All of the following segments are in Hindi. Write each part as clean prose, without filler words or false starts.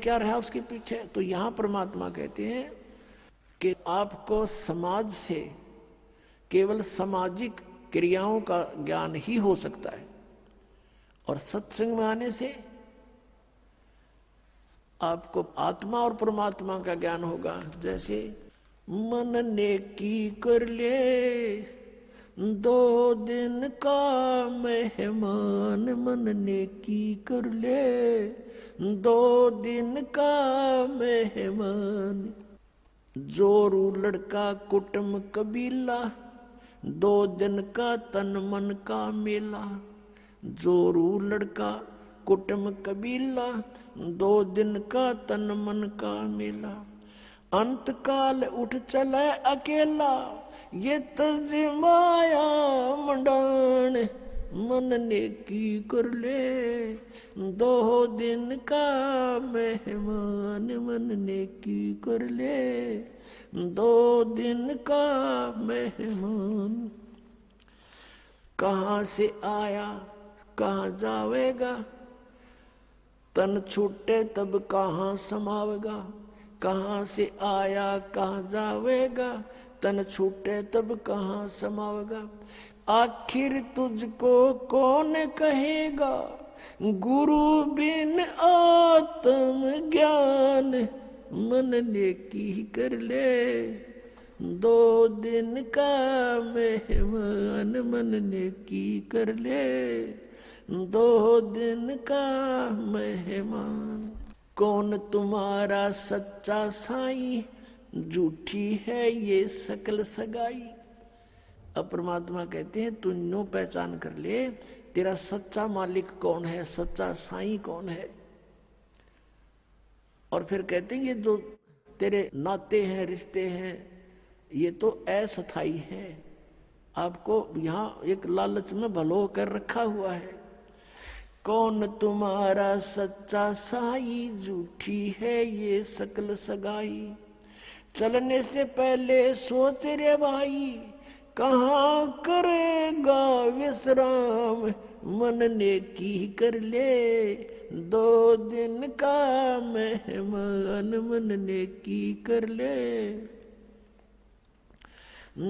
क्या रहा उसके पीछे। तो यहां परमात्मा कहते हैं कि आपको समाज से केवल सामाजिक क्रियाओं का ज्ञान ही हो सकता है, और सत्संग में आने से आपको आत्मा और परमात्मा का ज्ञान होगा। जैसे मन नेकी कर ले 2 दिन का मेहमान, मन नेकी कर ले 2 दिन का मेहमान। जोरू लड़का कुटुम कबीला 2 दिन का तन मन का मेला। जोरू लड़का कुटुम कबीला 2 दिन का तन मन का मेला। अंत काल उठ चले अकेला ये तजमाया मंडान। मन नेकी कर ले 2 दिन का मेहमान, मन नेकी कर ले 2 दिन का मेहमान। कहाँ से आया कहाँ जावेगा, तन छूटे तब कहाँ समावेगा। कहाँ से आया कहाँ जावेगा, तन छूटे तब कहाँ समावेगा। आखिर तुझको कौन कहेगा, गुरु बिन आत्म ज्ञान। मन नेकी कर ले 2 दिन का मेहमान, मन नेकी कर ले 2 दिन का मेहमान। कौन तुम्हारा सच्चा साईं, झूठी है ये सकल सगाई। अब परमात्मा कहते हैं तू नो पहचान कर ले तेरा सच्चा मालिक कौन है, सच्चा साईं कौन है। और फिर कहते हैं ये जो तेरे नाते हैं, रिश्ते हैं, ये तो अस्थाई है। आपको यहाँ एक लालच में भलो कर रखा हुआ है। कौन तुम्हारा सच्चा साई, झूठी है ये सकल सगाई। चलने से पहले सोच रे भाई, कहाँ करेगा विश्राम। मन नेकी कर ले 2 दिन का मेहमान, मन नेकी कर ले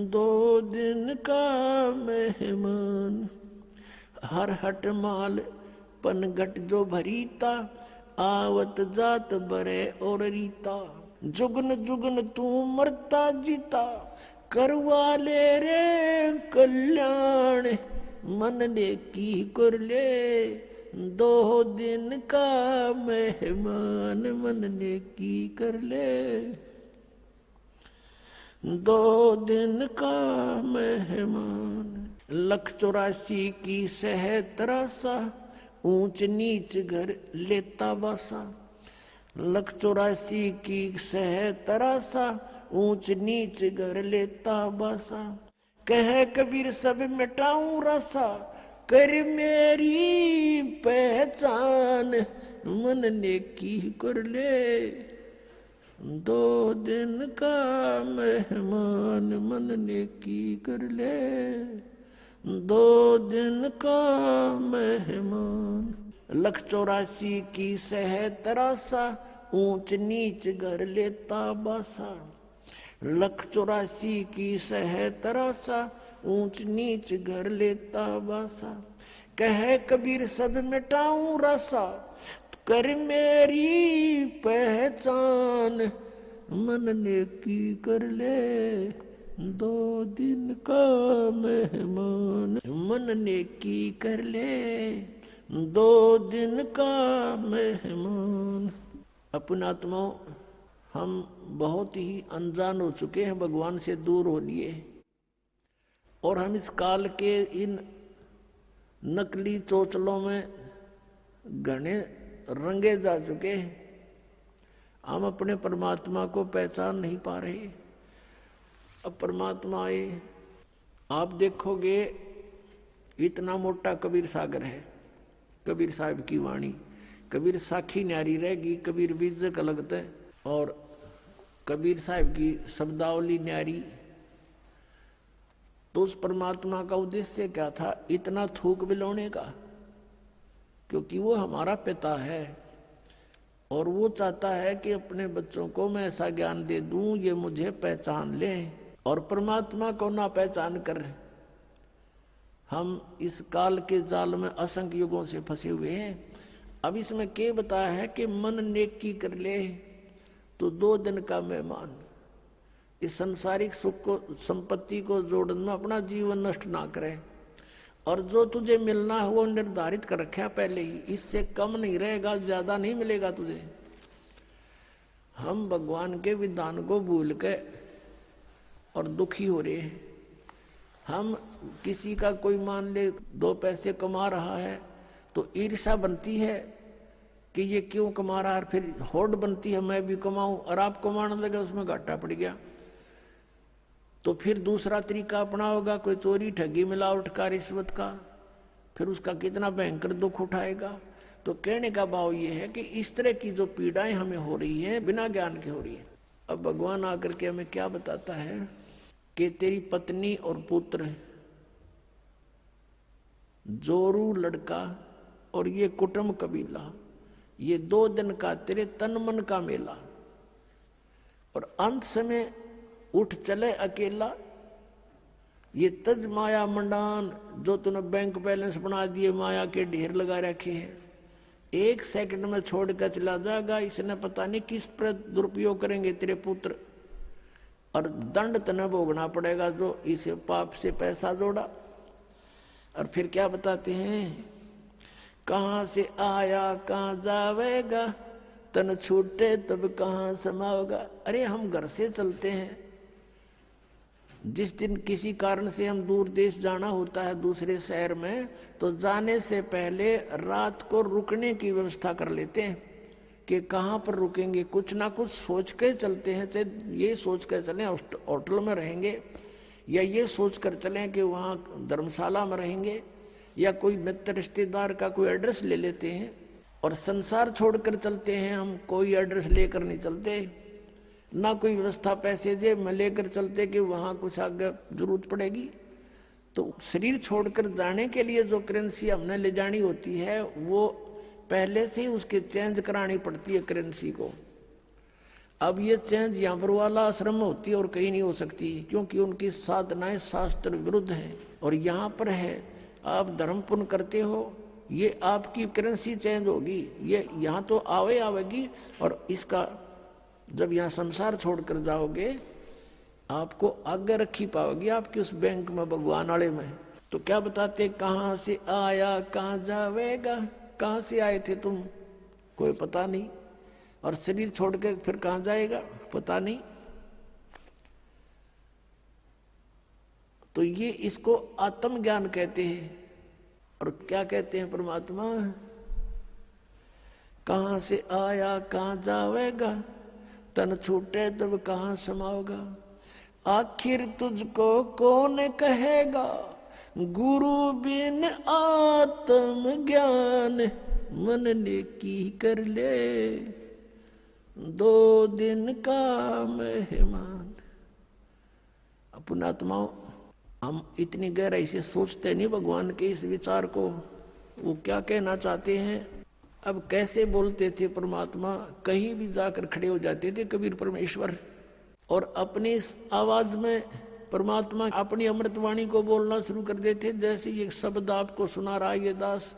2 दिन का मेहमान। हर हट माल पनघट जो भरीता, आवत जात बरे और रीता। जुगन जुगन तू मरता जीता, करवा ले रे कल्याण। मन नेकी कर ले 2 दिन का मेहमान, मन नेकी कर ले 2 दिन का मेहमान। 184 की सह तरासा, ऊंच नीच घर लेता बासा। 184 की सह तरासा, ऊंच नीच घर लेता बासा। कह कबीर सब मिटाऊं रासा, कर मेरी पहचान। मन नेकी कर ले 2 दिन का मेहमान, मन नेकी कर ले 2 दिन का मेहमान। 184 की सह तरासा, ऊंच नीच घर लेता बासा। 184 की सह तरासा, ऊंच नीच घर लेता बासा। कह कबीर सब मिटाऊं रासा, कर मेरी पहचान। मन नेकी कर ले 2 दिन का मेहमान, मन नेकी कर ले 2 दिन का मेहमान। अपना आत्माओं, हम बहुत ही अनजान हो चुके हैं, भगवान से दूर हो लिए, और हम इस काल के इन नकली चोचलों में घने रंगे जा चुके हैं। हम अपने परमात्मा को पहचान नहीं पा रहे। अब परमात्मा आए, आप देखोगे इतना मोटा कबीर सागर है, कबीर साहब की वाणी। कबीर साखी न्यारी रहेगी, कबीर बीजक लगता है, और कबीर साहब की शब्दावली न्यारी। तो उस परमात्मा का उद्देश्य क्या था इतना थूक बिलोने का? क्योंकि वो हमारा पिता है, और वो चाहता है कि अपने बच्चों को मैं ऐसा ज्ञान दे दूं ये मुझे पहचान लें और परमात्मा को ना पहचान कर हम इस काल के जाल में असंख्य युगों से फंसे हुए हैं। अब इसमें क्या बताया है कि मन नेकी कर ले तो 2 दिन का मेहमान। इस संसारिक सुख को संपत्ति को जोड़ना अपना जीवन नष्ट ना करे और जो तुझे मिलना है वो निर्धारित कर रखा पहले ही, इससे कम नहीं रहेगा, ज्यादा नहीं मिलेगा तुझे। हम भगवान के विधान को भूल के और दुखी हो रहे हैं। हम किसी का कोई मान ले 2 पैसे कमा रहा है तो ईर्ष्या बनती है कि ये क्यों कमा रहा है, फिर होड़ बनती है मैं भी कमाऊं, और आप कमाने लगे उसमें घाटा पड़ गया तो फिर दूसरा तरीका अपना होगा, कोई चोरी ठगी मिलावट का रिश्वत का, फिर उसका कितना भयंकर दुख उठाएगा। तो कहने का भाव ये है कि इस तरह की जो पीड़ाएं हमें हो रही हैं बिना ज्ञान के हो रही है। अब भगवान आकर के हमें क्या बताता है कि तेरी पत्नी और पुत्र जोरू लड़का और ये कुटुंब कबीला, ये 2 दिन का तेरे तन मन का मेला, और अंत समय उठ चले अकेला। ये तज माया मंडान जो तूने बैंक बैलेंस बना दिए माया के ढेर लगा रखे हैं, 1 सेकंड में छोड़ कर चला जाएगा। इसने पता नहीं किस पर दुरुपयोग करेंगे तेरे पुत्र, और दंड तने भोगना पड़ेगा जो इसे पाप से पैसा जोड़ा। और फिर क्या बताते हैं, कहाँ से आया कहाँ जावेगा, तन छूटे तब कहाँ समाओगा। अरे हम घर से चलते हैं, जिस दिन किसी कारण से हम दूर देश जाना होता है दूसरे शहर में, तो जाने से पहले रात को रुकने की व्यवस्था कर लेते हैं कि कहाँ पर रुकेंगे, कुछ ना कुछ सोच के चलते हैं। चाहे ये सोच कर चलें होटल में रहेंगे, या ये सोच कर चलें कि वहाँ धर्मशाला में रहेंगे, या कोई मित्र रिश्तेदार का कोई एड्रेस ले लेते हैं। और संसार छोड़कर चलते हैं हम, कोई एड्रेस लेकर नहीं चलते, ना कोई व्यवस्था पैसे जेब में लेकर चलते कि वहाँ कुछ आगे जरूरत पड़ेगी। तो शरीर छोड़कर जाने के लिए जो करेंसी हमने ले जानी होती है वो पहले से ही उसकी चेंज करानी पड़ती है करेंसी को। अब ये चेंज यहाँ पर वाला आश्रम में होती है और कहीं नहीं हो सकती, क्योंकि उनकी साधनाएं शास्त्र विरुद्ध हैं। और यहाँ पर है आप धर्म पुण्य करते हो, ये आपकी करेंसी चेंज होगी, ये यहाँ तो आवेगी, और इसका जब यहाँ संसार छोड़कर जाओगे आपको आगे रखी पाओगी आपकी उस बैंक में भगवान वाले में। तो क्या बताते, कहाँ से आया कहाँ जावेगा, कहाँ से आए थे तुम कोई पता नहीं, और शरीर छोड़ के फिर कहाँ जाएगा पता नहीं। तो ये इसको आत्मज्ञान कहते हैं। और क्या कहते हैं परमात्मा, कहाँ से आया कहाँ जावेगा, तन छूटे तब कहाँ समाओगा। आखिर तुझको कौन कहेगा, गुरु बिन आत्म ज्ञान, मन ने की कर ले 2 दिन का मेहमान। अपना आत्माओं हम इतनी गहराई से सोचते नहीं भगवान के इस विचार को, वो क्या कहना चाहते हैं। अब कैसे बोलते थे परमात्मा, कहीं भी जाकर खड़े हो जाते थे कबीर परमेश्वर, और अपनी आवाज में परमात्मा अपनी अमृतवाणी को बोलना शुरू कर देते। जैसे ये शब्द आपको सुना रहा है ये दास,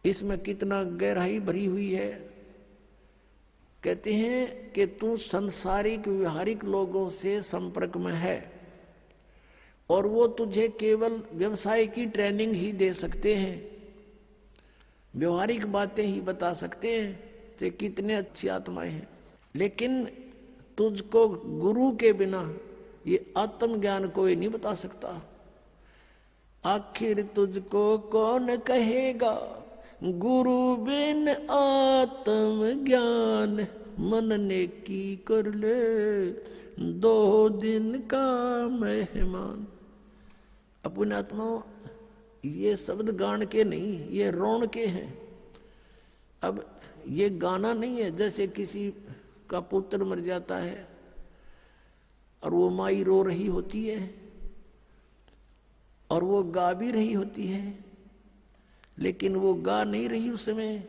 इसमें कितना गहराई भरी हुई है। कहते हैं कि तू संसारिक व्यवहारिक लोगों से संपर्क में है, और वो तुझे केवल व्यवसाय की ट्रेनिंग ही दे सकते हैं, व्यवहारिक बातें ही बता सकते हैं कि कितने अच्छी आत्माएं हैं। लेकिन तुझको गुरु के बिना ये आत्मज्ञान कोई नहीं बता सकता। आखिर तुझको कौन कहेगा, गुरु बिन आत्म ज्ञान, मन ने की कर ले 2 दिन का मेहमान। अपने आत्माओं ये शब्द गान के नहीं, ये रोन के हैं। अब ये गाना नहीं है, जैसे किसी का पुत्र मर जाता है और वो माई रो रही होती है और वो गा भी रही होती है, लेकिन वो गा नहीं रही उस समय,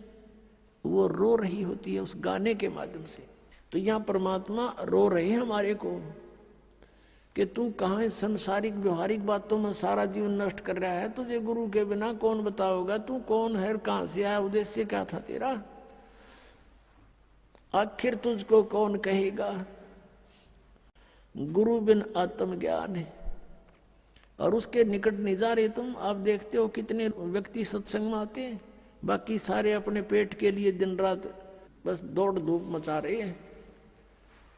वो रो रही होती है उस गाने के माध्यम से। तो यहाँ परमात्मा रो रहे हैं हमारे को कि तू कहाँ संसारिक व्यवहारिक बातों में सारा जीवन नष्ट कर रहा है, तुझे गुरु के बिना कौन बताओगा, तू कौन है, कहाँ से आया, उद्देश्य क्या था तेरा, आखिर तुझको कौन कहेगा। गुरु बिन आत्मज्ञान है, और उसके निकट नहीं जा रहे तुम। आप देखते हो कितने व्यक्ति सत्संग में आते हैं, बाकी सारे अपने पेट के लिए दिन रात बस दौड़ धूप मचा रहे हैं।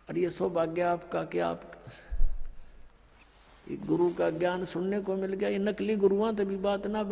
और ये सौभाग्य आपका कि आप गुरु का ज्ञान सुनने को मिल गया। ये नकली गुरुआं तभी बात ना